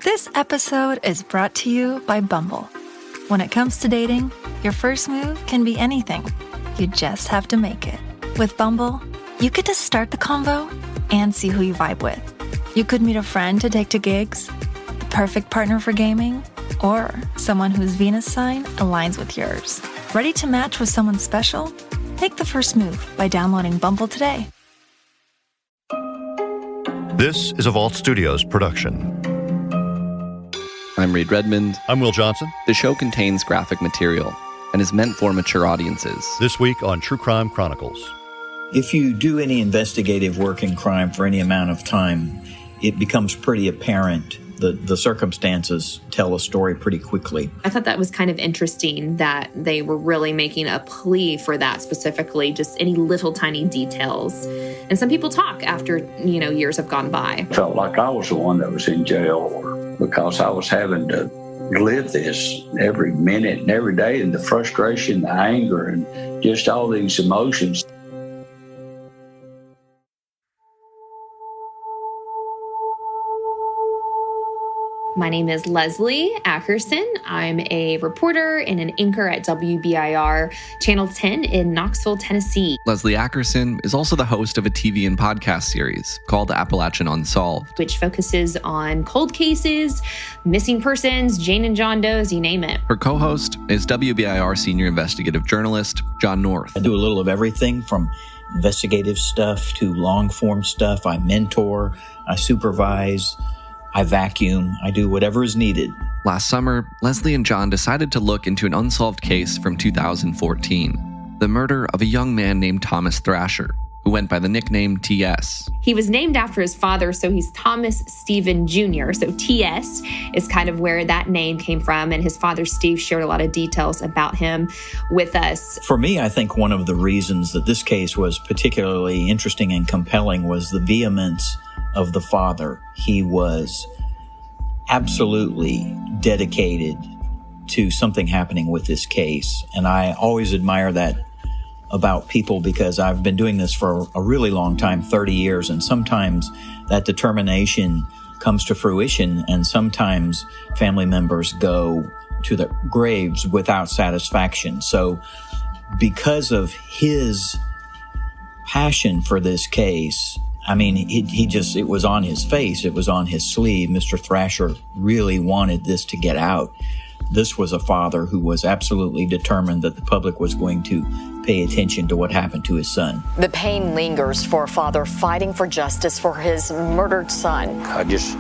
This episode is brought to you by Bumble. When it comes to dating, your first move can be anything. You just have to make it. With Bumble, you get to start the convo and see who you vibe with. You could meet a friend to take to gigs, the perfect partner for gaming, or someone whose Venus sign aligns with yours. Ready to match with someone special? Take the first move by downloading Bumble today. This is a Vault Studios production. I'm Reed Redmond. I'm Will Johnson. The show contains graphic material and is meant for mature audiences. This week on True Crime Chronicles. If you do any investigative work in crime for any amount of time, it becomes pretty apparent. The circumstances tell a story pretty quickly. I thought that was kind of interesting that they were really making a plea for that specifically, just any little tiny details. And some people talk after, years have gone by. I felt like I was the one that was in jail because I was having to live this every minute and every day, and the frustration, the anger, and just all these emotions. My name is Leslie Ackerson. I'm a reporter and an anchor at WBIR Channel 10 in Knoxville, Tennessee. Leslie Ackerson is also the host of a TV and podcast series called Appalachian Unsolved, which focuses on cold cases, missing persons, Jane and John Does, you name it. Her co-host is WBIR senior investigative journalist John North. I do a little of everything from investigative stuff to long-form stuff. I mentor, I supervise, I vacuum, I do whatever is needed. Last summer, Leslie and John decided to look into an unsolved case from 2014, the murder of a young man named Thomas Thrasher, who went by the nickname TS. He was named after his father, so he's Thomas Stephen Jr., so TS is kind of where that name came from, and his father Steve shared a lot of details about him with us. For me, I think one of the reasons that this case was particularly interesting and compelling was the vehemence of the father. He was absolutely dedicated to something happening with this case. And I always admire that about people because I've been doing this for a really long time, 30 years. And sometimes that determination comes to fruition. And sometimes family members go to their graves without satisfaction. So because of his passion for this case, I mean, it was on his face. It was on his sleeve. Mr. Thrasher really wanted this to get out. This was a father who was absolutely determined that the public was going to pay attention to what happened to his son. The pain lingers for a father fighting for justice for his murdered son. I just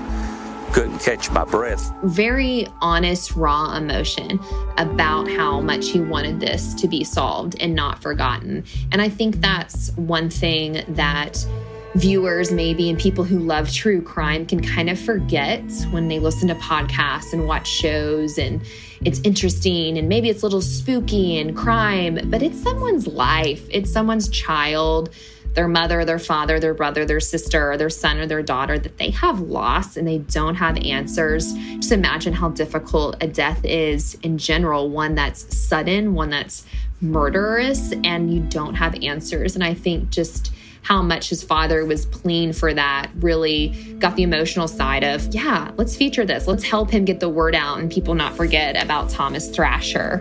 couldn't catch my breath. Very honest, raw emotion about how much he wanted this to be solved and not forgotten. And I think that's one thing that viewers maybe and people who love true crime can kind of forget when they listen to podcasts and watch shows, and it's interesting and maybe it's a little spooky and crime, but it's someone's life. It's someone's child, their mother, their father, their brother, their sister, their son or their daughter that they have lost and they don't have answers. Just imagine how difficult a death is in general, one that's sudden, one that's murderous, and you don't have answers. And I think just how much his father was pleading for that really got the emotional side of, yeah, let's feature this. Let's help him get the word out and people not forget about Thomas Thrasher.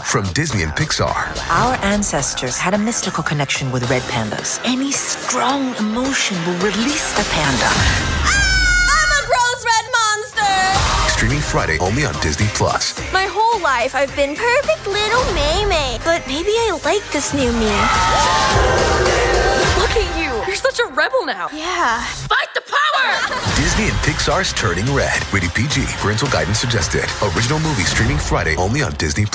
From Disney and Pixar. Our ancestors had a mystical connection with red pandas. Any strong emotion will release the panda. I'm a gross red monster! Streaming Friday only on Disney+. My whole life I've been perfect little May-May, but maybe I like this new me. Look at you! You're such a rebel now! Yeah. Fight the power! Disney and Pixar's Turning Red. Rated PG. Parental guidance suggested. Original movie streaming Friday only on Disney+.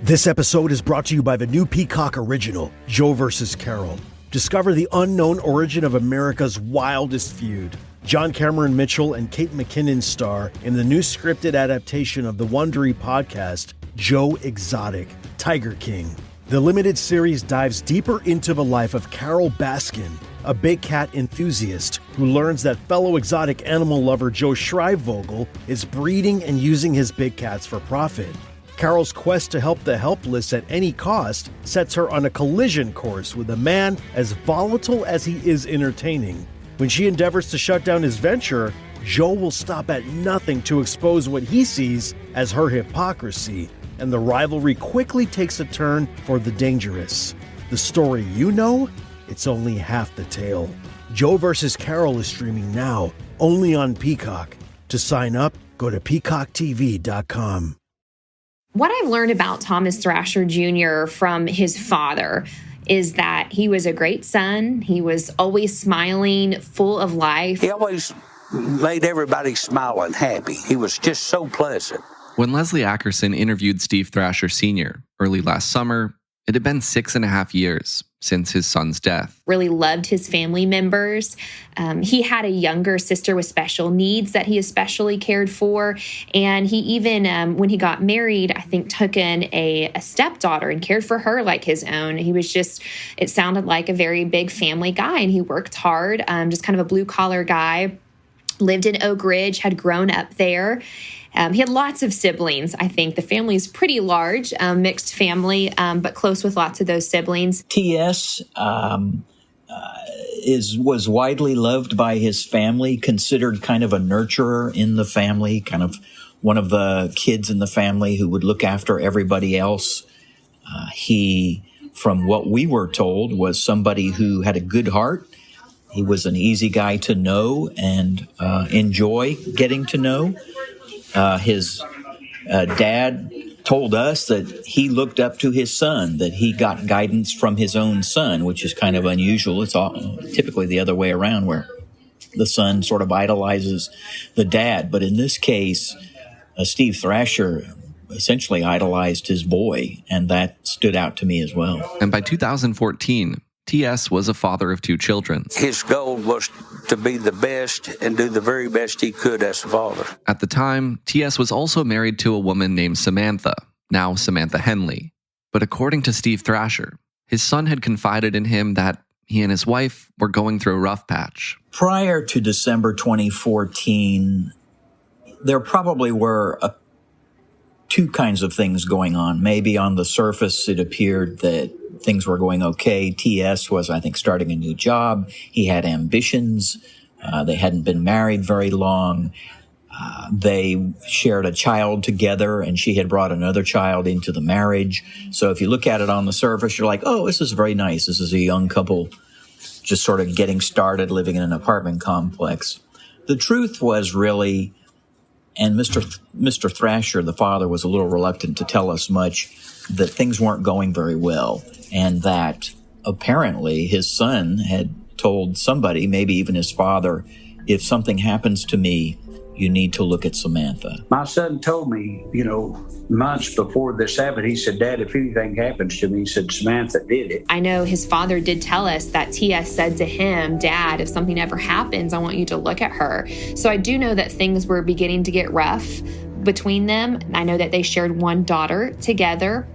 This episode is brought to you by the new Peacock original, Joe vs. Carol. Discover the unknown origin of America's wildest feud. John Cameron Mitchell and Kate McKinnon star in the new scripted adaptation of the Wondery podcast, Joe Exotic, Tiger King. The limited series dives deeper into the life of Carol Baskin, a big cat enthusiast who learns that fellow exotic animal lover Joe Schreibvogel is breeding and using his big cats for profit. Carol's quest to help the helpless at any cost sets her on a collision course with a man as volatile as he is entertaining. When she endeavors to shut down his venture, Joe will stop at nothing to expose what he sees as her hypocrisy, and the rivalry quickly takes a turn for the dangerous. The story you know, it's only half the tale. Joe vs. Carol is streaming now, only on Peacock. To sign up, go to peacocktv.com. What I've learned about Thomas Thrasher Jr. from his father is that he was a great son. He was always smiling, full of life. He always made everybody smile and happy. He was just so pleasant. When Leslie Ackerson interviewed Steve Thrasher Sr. early last summer, it had been 6.5 years since his son's death. Really loved his family members. He had a younger sister with special needs that he especially cared for. And he even, when he got married, I think took in a stepdaughter and cared for her like his own. He was just, it sounded like a very big family guy, and he worked hard, just kind of a blue-collar guy. Lived in Oak Ridge, had grown up there. He had lots of siblings. I think the family's pretty large, mixed family, but close with lots of those siblings. T.S. Was widely loved by his family, considered kind of a nurturer in the family, kind of one of the kids in the family who would look after everybody else. He, from what we were told, was somebody who had a good heart. He was an easy guy to know and enjoy getting to know. His dad told us that he looked up to his son, that he got guidance from his own son, which is kind of unusual. It's typically the other way around, where the son sort of idolizes the dad. But in this case, Steve Thrasher essentially idolized his boy, and that stood out to me as well. And by 2014, T.S. was a father of 2 children. His goal was to be the best and do the very best he could as a father. At the time, T.S. was also married to a woman named Samantha, now Samantha Henley. But according to Steve Thrasher, his son had confided in him that he and his wife were going through a rough patch. Prior to December 2014, there probably were 2 kinds of things going on. Maybe on the surface, it appeared that things were going okay. T.S. was, I think, starting a new job. He had ambitions. They hadn't been married very long. They shared a child together, and she had brought another child into the marriage. So if you look at it on the surface, you're like, oh, this is very nice. This is a young couple just sort of getting started, living in an apartment complex. The truth was really, and Mr. Thrasher, the father, was a little reluctant to tell us much, that things weren't going very well, and that apparently his son had told somebody, maybe even his father, if something happens to me, you need to look at Samantha. My son told me, months before this happened, he said, Dad, if anything happens to me, he said, Samantha did it. I know his father did tell us that T.S. said to him, Dad, if something ever happens, I want you to look at her. So I do know that things were beginning to get rough between them. I know that they shared one daughter together.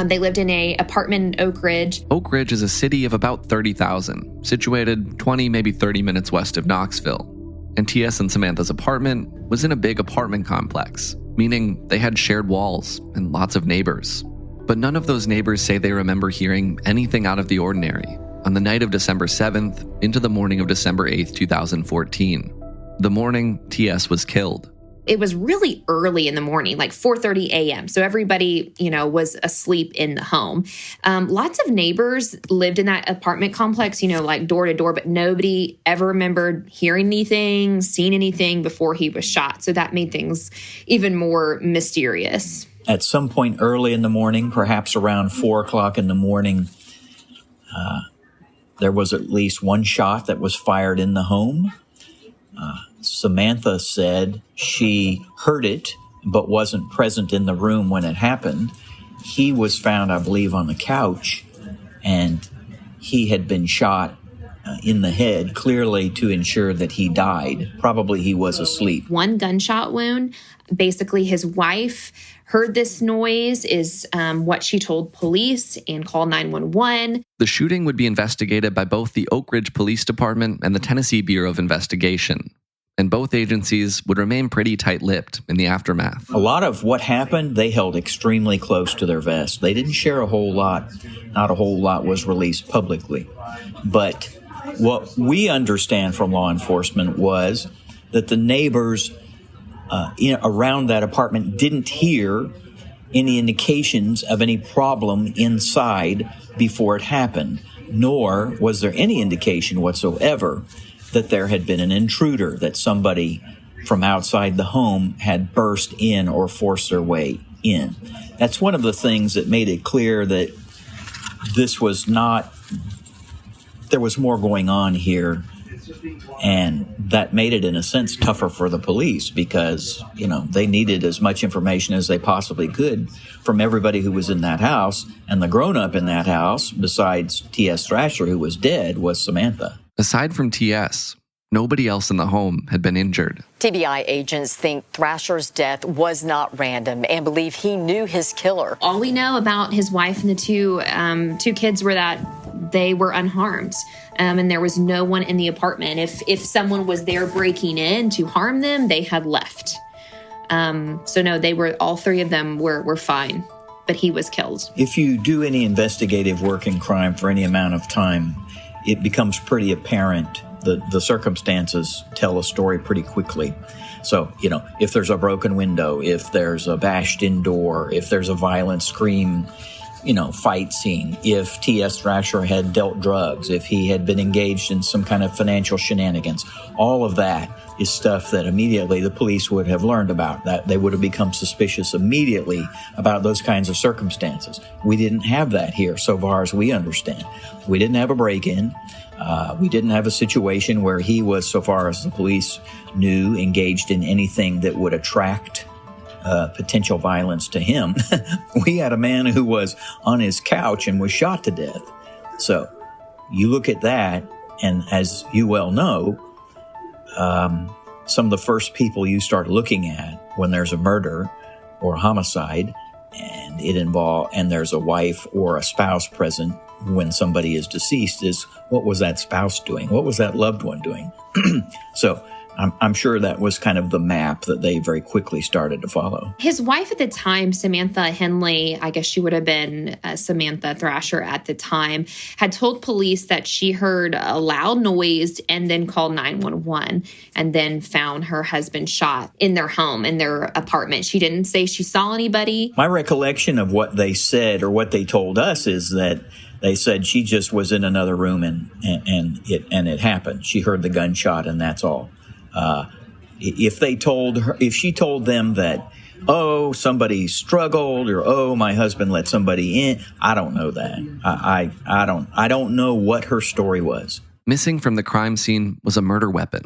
They lived in an apartment in Oak Ridge. Oak Ridge is a city of about 30,000, situated 20, maybe 30 minutes west of Knoxville. And T.S. and Samantha's apartment was in a big apartment complex, meaning they had shared walls and lots of neighbors. But none of those neighbors say they remember hearing anything out of the ordinary on the night of December 7th into the morning of December 8th, 2014. The morning T.S. was killed. It was really early in the morning, like 4:30 a.m. So everybody, was asleep in the home. Lots of neighbors lived in that apartment complex, like door to door, but nobody ever remembered hearing anything, seeing anything before he was shot. So that made things even more mysterious. At some point early in the morning, perhaps around 4 o'clock in the morning, there was at least one shot that was fired in the home. Samantha said she heard it, but wasn't present in the room when it happened. He was found, I believe, on the couch, and he had been shot in the head, clearly to ensure that he died. Probably he was asleep. One gunshot wound. Basically, his wife heard this noise, is what she told police, and called 911. The shooting would be investigated by both the Oak Ridge Police Department and the Tennessee Bureau of Investigation. and both agencies would remain pretty tight-lipped in the aftermath. A lot of what happened, they held extremely close to their vest. They didn't share a whole lot. Not a whole lot was released publicly. But what we understand from law enforcement was that the neighbors around that apartment didn't hear any indications of any problem inside before it happened, nor was there any indication whatsoever that there had been an intruder, that somebody from outside the home had burst in or forced their way in. That's one of the things that made it clear that this was not, there was more going on here. And that made it, in a sense, tougher for the police because, they needed as much information as they possibly could from everybody who was in that house. And the grown-up in that house, besides T.S. Thrasher, who was dead, was Samantha. Aside from T.S., nobody else in the home had been injured. TBI agents think Thrasher's death was not random and believe he knew his killer. All we know about his wife and the two kids were that they were unharmed. And there was no one in the apartment. If someone was there breaking in to harm them, they had left. So no, all three of them were fine, but he was killed. If you do any investigative work in crime for any amount of time, it becomes pretty apparent. The circumstances tell a story pretty quickly. So, if there's a broken window, if there's a bashed-in door, if there's a violent scream, fight scene, if T.S. Thrasher had dealt drugs, if he had been engaged in some kind of financial shenanigans, all of that is stuff that immediately the police would have learned about. That they would have become suspicious immediately about those kinds of circumstances. We didn't have that here, so far as we understand. We didn't have a break-in. We didn't have a situation where he was, so far as the police knew, engaged in anything that would attract potential violence to him. We had a man who was on his couch and was shot to death. So you look at that, and as you well know, some of the first people you start looking at when there's a murder or a homicide and there's a wife or a spouse present when somebody is deceased is, what was that spouse doing? What was that loved one doing? So I'm sure that was kind of the map that they very quickly started to follow. His wife at the time, Samantha Henley, I guess she would have been Samantha Thrasher at the time, had told police that she heard a loud noise and then called 911 and then found her husband shot in their home, in their apartment. She didn't say she saw anybody. My recollection of what they said or what they told us is that they said she just was in another room and it happened. She heard the gunshot and that's all. If she told them that, somebody struggled or, my husband let somebody in, I don't know that. I don't know what her story was. Missing from the crime scene was a murder weapon.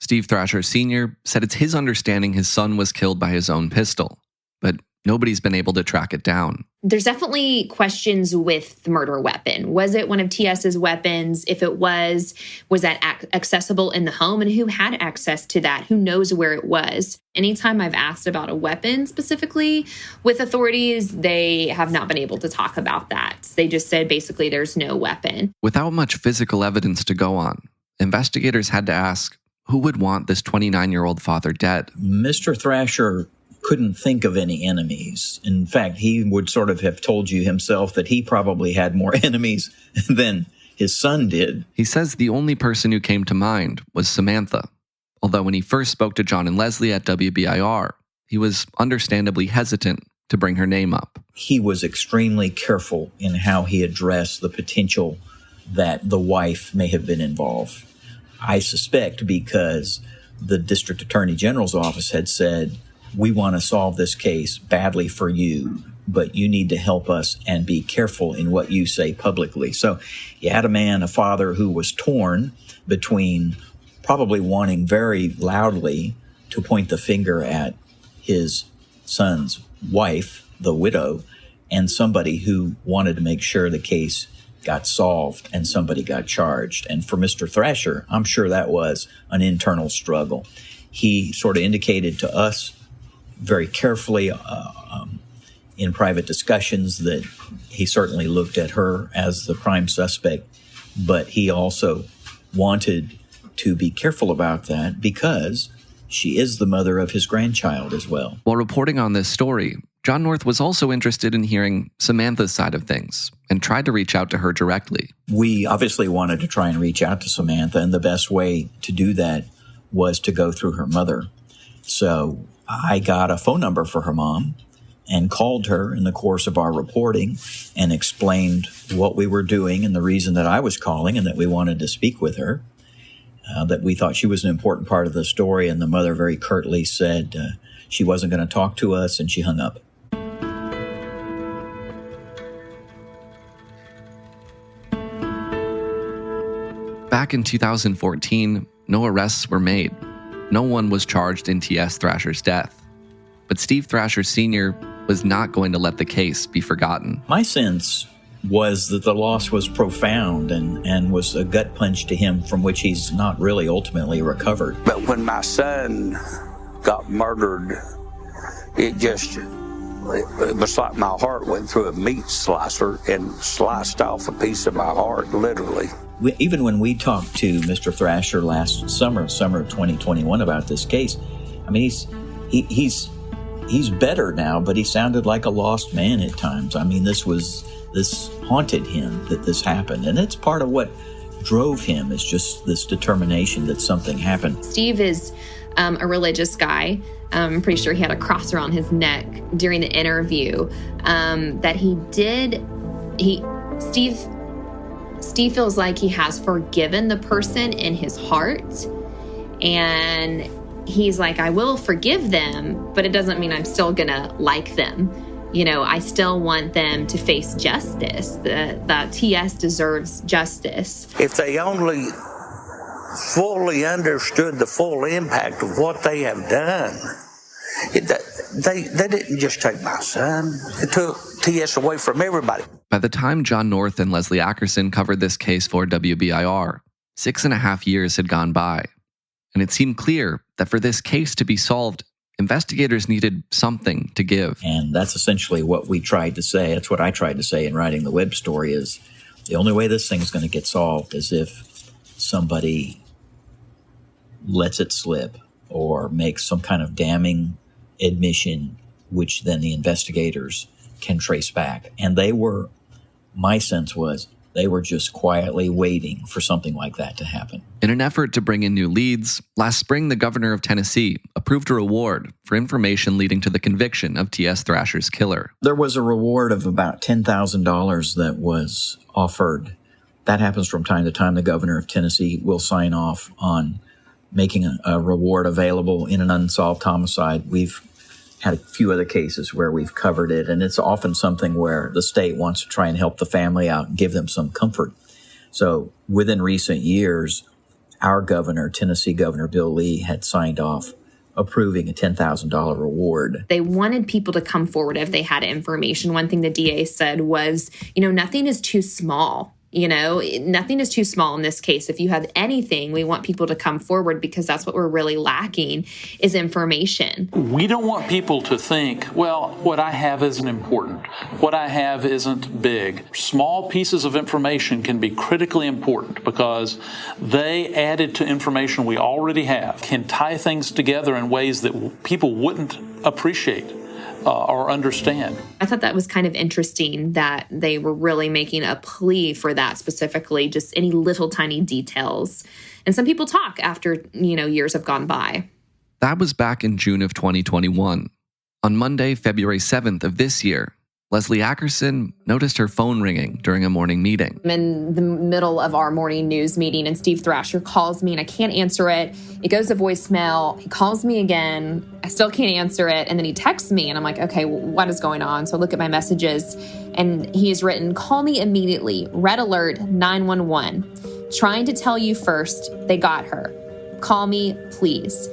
Steve Thrasher Sr. said it's his understanding his son was killed by his own pistol, but nobody's been able to track it down. There's definitely questions with the murder weapon. Was it one of TS's weapons? If it was that accessible in the home? And who had access to that? Who knows where it was? Anytime I've asked about a weapon specifically with authorities, they have not been able to talk about that. They just said basically there's no weapon. Without much physical evidence to go on, investigators had to ask, who would want this 29-year-old father dead? Mr. Thrasher couldn't think of any enemies. In fact, he would sort of have told you himself that he probably had more enemies than his son did. He says the only person who came to mind was Samantha. Although when he first spoke to John and Leslie at WBIR, he was understandably hesitant to bring her name up. He was extremely careful in how he addressed the potential that the wife may have been involved. I suspect because the District Attorney General's office had said, we want to solve this case badly for you, but you need to help us and be careful in what you say publicly. So you had a father who was torn between probably wanting very loudly to point the finger at his son's wife, the widow, and somebody who wanted to make sure the case got solved and somebody got charged. And for Mr. Thrasher, I'm sure that was an internal struggle. He sort of indicated to us very carefully in private discussions that he certainly looked at her as the prime suspect, but he also wanted to be careful about that because she is the mother of his grandchild as well. While reporting on this story, John North was also interested in hearing Samantha's side of things and tried to reach out to her directly. We obviously wanted to try and reach out to Samantha, and the best way to do that was to go through her mother. So I got a phone number for her mom and called her in the course of our reporting and explained what we were doing and the reason that I was calling and that we wanted to speak with her, that we thought she was an important part of the story. And the mother very curtly said she wasn't going to talk to us, and she hung up. Back in 2014, no arrests were made. No one was charged in T.S. Thrasher's death. But Steve Thrasher Sr. was not going to let the case be forgotten. My sense was that the loss was profound and was a gut punch to him from which he's not really ultimately recovered. But when my son got murdered, it was like my heart went through a meat slicer and sliced off a piece of my heart, literally. Even when we talked to Mr. Thrasher last summer of 2021 about this case, I mean, he's better now, but he sounded like a lost man at times. I mean, this haunted him that this happened. And it's part of what drove him, is just this determination that something happened. Steve is a religious guy. I'm pretty sure he had a cross around his neck during the interview that he did. Steve feels like he has forgiven the person in his heart. And he's like, I will forgive them, but it doesn't mean I'm still going to like them. You know, I still want them to face justice. The TS deserves justice. If they only fully understood the full impact of what they have done, they didn't just take my son. It took TS away from everybody. By the time John North and Leslie Ackerson covered this case for WBIR, 6.5 years had gone by. And it seemed clear that for this case to be solved, investigators needed something to give. And that's essentially what we tried to say. That's what I tried to say in writing the web story, is the only way this thing's going to get solved is if somebody lets it slip or makes some kind of damning admission, which then the investigators can trace back. And my sense was, they were just quietly waiting for something like that to happen. In an effort to bring in new leads, last spring the governor of Tennessee approved a reward for information leading to the conviction of T.S. Thrasher's killer. There was a reward of about $10,000 that was offered. That happens from time to time. The governor of Tennessee will sign off on making a reward available in an unsolved homicide. We've had a few other cases where we've covered it, and it's often something where the state wants to try and help the family out and give them some comfort. So within recent years, our governor, Tennessee Governor Bill Lee, had signed off approving a $10,000 reward. They wanted people to come forward if they had information. One thing the DA said was, nothing is too small. Nothing is too small in this case. If you have anything, we want people to come forward, because that's what we're really lacking, is information. We don't want people to think, well, what I have isn't important. What I have isn't big. Small pieces of information can be critically important because they, added to information we already have, can tie things together in ways that people wouldn't appreciate or understand. I thought that was kind of interesting that they were really making a plea for that specifically, just any little tiny details. And some people talk after, years have gone by. That was back in June of 2021. On Monday, February 7th of this year, Leslie Ackerson noticed her phone ringing during a morning meeting. I'm in the middle of our morning news meeting, and Steve Thrasher calls me, and I can't answer it. It goes to voicemail. He calls me again. I still can't answer it. And then he texts me, and I'm like, okay, what is going on? So I look at my messages, and he has written, call me immediately. Red alert, 911. Trying to tell you first, they got her. Call me, please.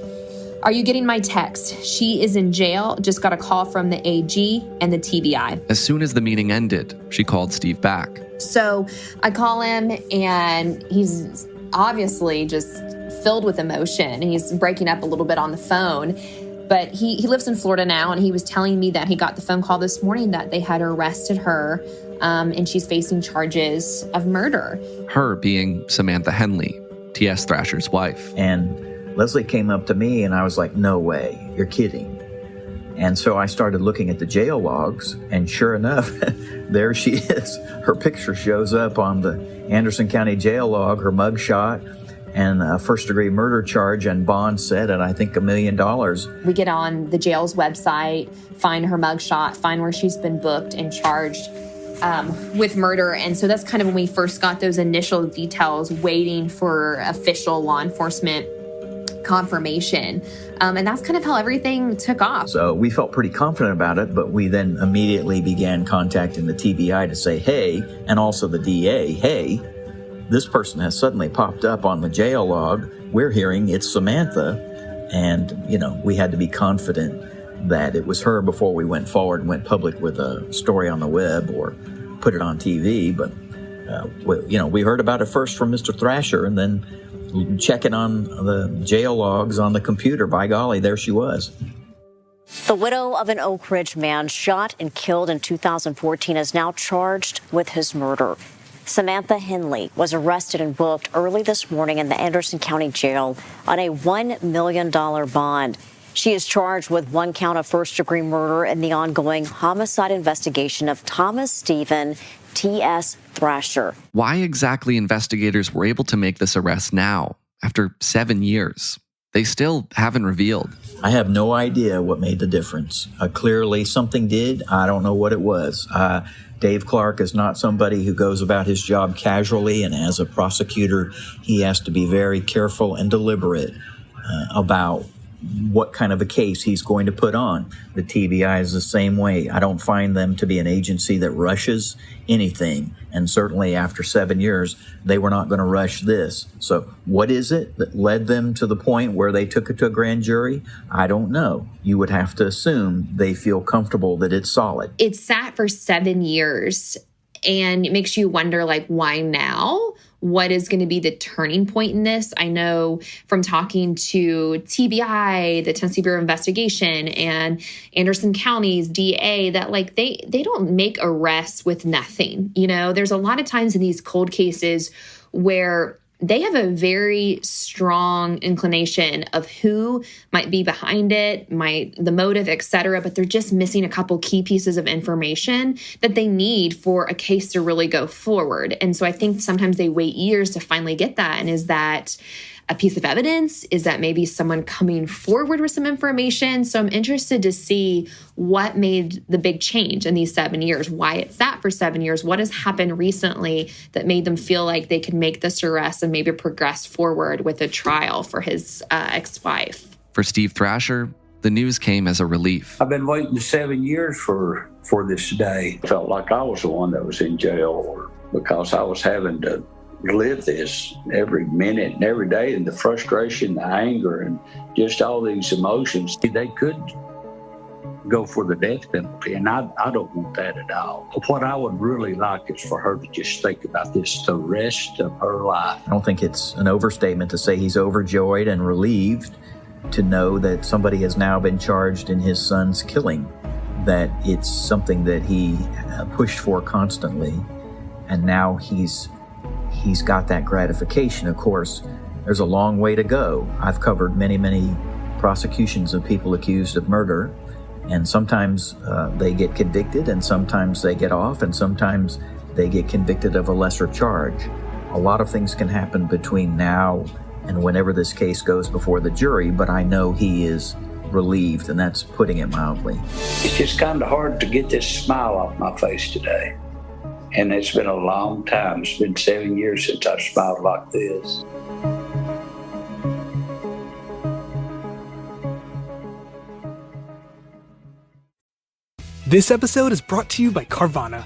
Are you getting my text? She is in jail. Just got a call from the AG and the TBI. As soon as the meeting ended, she called Steve back. So I call him, and he's obviously just filled with emotion. He's breaking up a little bit on the phone. But he lives in Florida now, and he was telling me that he got the phone call this morning that they had arrested her, and she's facing charges of murder. Her being Samantha Henley, T.S. Thrasher's wife. And Leslie came up to me and I was like, no way, you're kidding. And so I started looking at the jail logs, and sure enough, there she is. Her picture shows up on the Anderson County jail log, her mugshot, and a first-degree murder charge and bond set at, I think, $1 million. We get on the jail's website, find her mugshot, find where she's been booked and charged with murder. And so that's kind of when we first got those initial details, waiting for official law enforcement confirmation. And that's kind of how everything took off. So we felt pretty confident about it, but we then immediately began contacting the TBI to say, hey, and also the DA, hey, this person has suddenly popped up on the jail log. We're hearing it's Samantha. And, we had to be confident that it was her before we went forward and went public with a story on the web or put it on TV. But, we heard about it first from Mr. Thrasher, and then checking on the jail logs on the computer, by golly, there she was. The widow of an Oak Ridge man shot and killed in 2014 is now charged with his murder. Samantha Henley was arrested and booked early this morning in the Anderson County Jail on a $1 million bond. She is charged with one count of first-degree murder in the ongoing homicide investigation of Thomas Stephen T.S. Thrasher. Why exactly investigators were able to make this arrest now, after 7 years? They still haven't revealed. I have no idea what made the difference. Clearly something did. I don't know what it was. Dave Clark is not somebody who goes about his job casually, and as a prosecutor, he has to be very careful and deliberate about what kind of a case he's going to put on. The TBI is the same way. I don't find them to be an agency that rushes anything. And certainly after 7 years, they were not going to rush this. So what is it that led them to the point where they took it to a grand jury? I don't know. You would have to assume they feel comfortable that it's solid. It sat for 7 years, and it makes you wonder, why now? What is going to be the turning point in this? I know from talking to TBI, the Tennessee Bureau of Investigation, and Anderson County's DA that they don't make arrests with nothing. There's a lot of times in these cold cases where they have a very strong inclination of who might be behind it, the motive, et cetera, but they're just missing a couple key pieces of information that they need for a case to really go forward. And so I think sometimes they wait years to finally get that. And is that a piece of evidence? Is that maybe someone coming forward with some information? So I'm interested to see what made the big change in these 7 years, why it sat for 7 years, what has happened recently that made them feel like they could make this arrest and maybe progress forward with a trial for his ex-wife. For Steve Thrasher, the news came as a relief. I've been waiting 7 years for this day. I felt like I was the one that was in jail because I was having to live this every minute and every day, and the frustration, the anger, and just all these emotions. They could go for the death penalty, and I don't want that at all. What I would really like is for her to just think about this the rest of her life. I don't think it's an overstatement to say he's overjoyed and relieved to know that somebody has now been charged in his son's killing, that it's something that he pushed for constantly, and now he's got that gratification. Of course, there's a long way to go. I've covered many, many prosecutions of people accused of murder, and sometimes they get convicted, and sometimes they get off, and sometimes they get convicted of a lesser charge. A lot of things can happen between now and whenever this case goes before the jury, but I know he is relieved, and that's putting it mildly. It's just kind of hard to get this smile off my face today. And it's been a long time. It's been 7 years since I've smiled like this. This episode is brought to you by Carvana.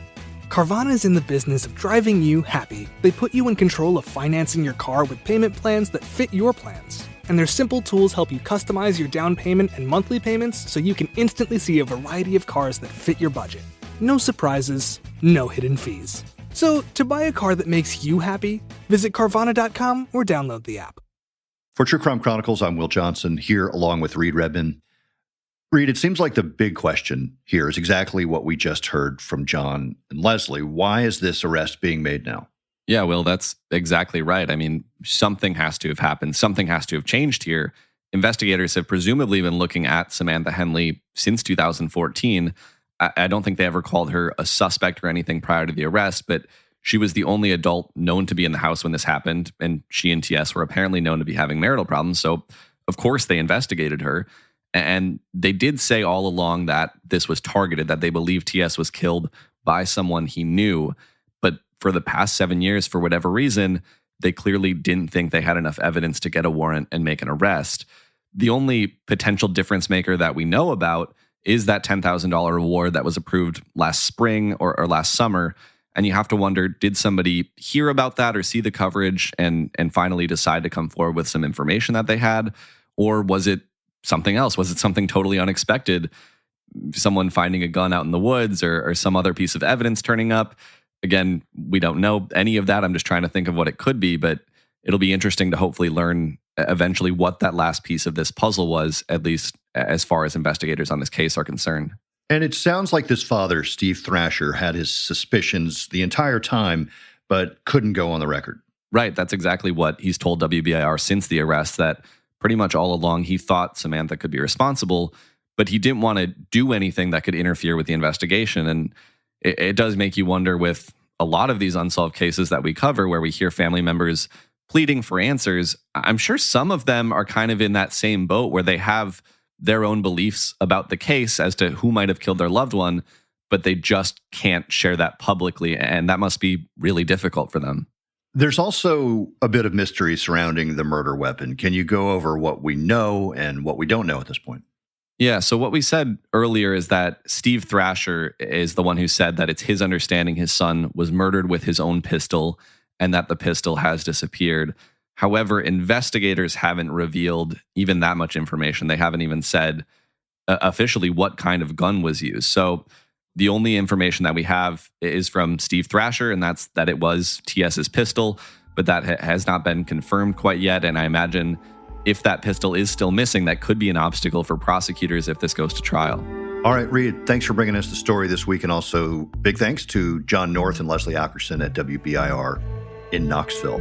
Carvana is in the business of driving you happy. They put you in control of financing your car with payment plans that fit your plans. And their simple tools help you customize your down payment and monthly payments so you can instantly see a variety of cars that fit your budget. No surprises, no hidden fees. So, to buy a car that makes you happy, visit Carvana.com or download the app. For True Crime Chronicles, I'm Will Johnson, here along with Reed Redmond. Reed, it seems like the big question here is exactly what we just heard from John and Leslie. Why is this arrest being made now? Yeah, Will, that's exactly right. I mean, something has to have happened. Something has to have changed here. Investigators have presumably been looking at Samantha Henley since 2014. I don't think they ever called her a suspect or anything prior to the arrest, but she was the only adult known to be in the house when this happened, and she and TS were apparently known to be having marital problems. So, of course, they investigated her. And they did say all along that this was targeted, that they believed TS was killed by someone he knew. But for the past 7 years, for whatever reason, they clearly didn't think they had enough evidence to get a warrant and make an arrest. The only potential difference maker that we know about is that $10,000 reward that was approved last spring or last summer. And you have to wonder, did somebody hear about that or see the coverage and finally decide to come forward with some information that they had? Or was it something else? Was it something totally unexpected? Someone finding a gun out in the woods or some other piece of evidence turning up? Again, we don't know any of that. I'm just trying to think of what it could be, but it'll be interesting to hopefully learn eventually what that last piece of this puzzle was, at least as far as investigators on this case are concerned. And it sounds like this father, Steve Thrasher, had his suspicions the entire time, but couldn't go on the record. Right. That's exactly what he's told WBIR since the arrest, that pretty much all along he thought Samantha could be responsible, but he didn't want to do anything that could interfere with the investigation. And it does make you wonder with a lot of these unsolved cases that we cover where we hear family members pleading for answers. I'm sure some of them are kind of in that same boat where they have their own beliefs about the case as to who might have killed their loved one, but they just can't share that publicly. And that must be really difficult for them. There's also a bit of mystery surrounding the murder weapon. Can you go over what we know and what we don't know at this point? Yeah, so what we said earlier is that Steve Thrasher is the one who said that it's his understanding his son was murdered with his own pistol and that the pistol has disappeared. However, investigators haven't revealed even that much information. They haven't even said officially what kind of gun was used. So the only information that we have is from Steve Thrasher, and that's that it was TS's pistol, but that has not been confirmed quite yet. And I imagine if that pistol is still missing, that could be an obstacle for prosecutors if this goes to trial. All right, Reed, thanks for bringing us the story this week. And also big thanks to John North and Leslie Ackerson at WBIR in Knoxville.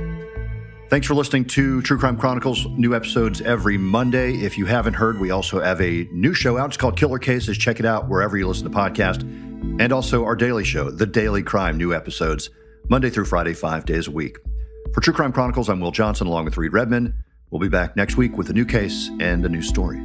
Thanks for listening to True Crime Chronicles. New episodes every Monday. If you haven't heard, we also have a new show out. It's called Killer Cases. Check it out wherever you listen to podcasts. And also our daily show, The Daily Crime, new episodes Monday through Friday, 5 days a week. For True Crime Chronicles, I'm Will Johnson along with Reed Redmond. We'll be back next week with a new case and a new story.